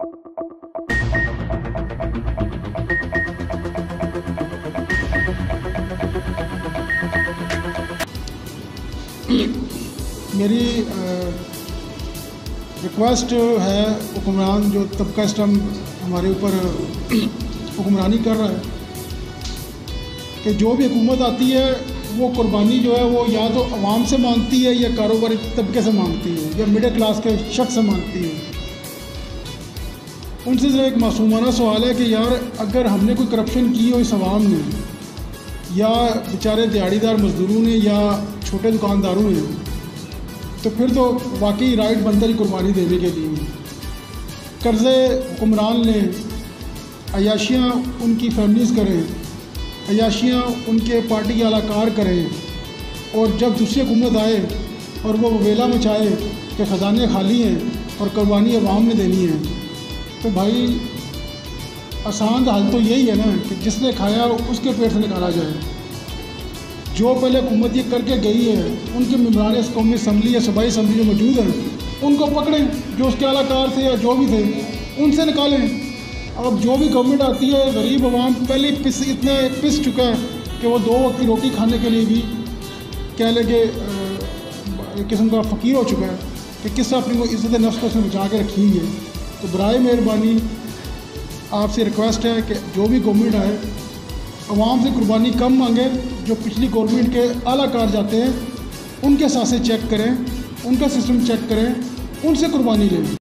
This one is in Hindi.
मेरी रिक्वेस्ट है हुक्मरान जो तबका इस टाइम हमारे ऊपर हुक्मरानी कर रहा है कि जो भी हुकूमत आती है वो कुर्बानी जो है वो या तो आवाम से मांगती है या कारोबारी तबके से मांगती है या मिडिल क्लास के शख्स से मांगती है। उनसे जो एक मासूमाना सवाल है कि यार अगर हमने कोई करप्शन की हो इस आवाम ने या बेचारे दिहाड़ीदार मजदूरों ने या छोटे दुकानदारों ने, तो फिर तो वाकई राइट बनता ही कुर्बानी देने के लिए। कर्ज़े हुक्मरान लें, अयाशियाँ उनकी फैमिलीज़ करें, अयाशियाँ उनके पार्टी के अलाकार करें, और जब दूसरी हुकूमत आए और वो वेला मचाए कि ख़जाने खाली हैं और कुर्बानी अवाम ने देनी है, तो भाई आसान हल तो यही है ना कि जिसने खाया उसके पेट से निकाला जाए। जो पहले हुकूमत ये करके गई है उनके मेम्बरान कौमी असम्बली या सूबाई असम्बली जो मौजूद हैं उनको पकड़ें, जो उसके अलाकार थे या जो भी थे उनसे निकालें। अब जो भी गवर्नमेंट आती है गरीब आवाम पहले इतना पिस चुका है कि वो 2 वक्त की रोटी खाने के लिए भी कह लेंगे एक किस्म का फ़कीर हो चुका है कि किस अपनी वो इज़्ज़त नफ्स को उसने बचा के रखी है। तो बराए मेहरबानी आपसे रिक्वेस्ट है कि जो भी गवर्नमेंट आए अवाम से कुर्बानी कम मांगे। जो पिछली गवर्नमेंट के आलाकार जाते हैं उनके साथ से चेक करें, उनका सिस्टम चेक करें, उनसे कुर्बानी लें।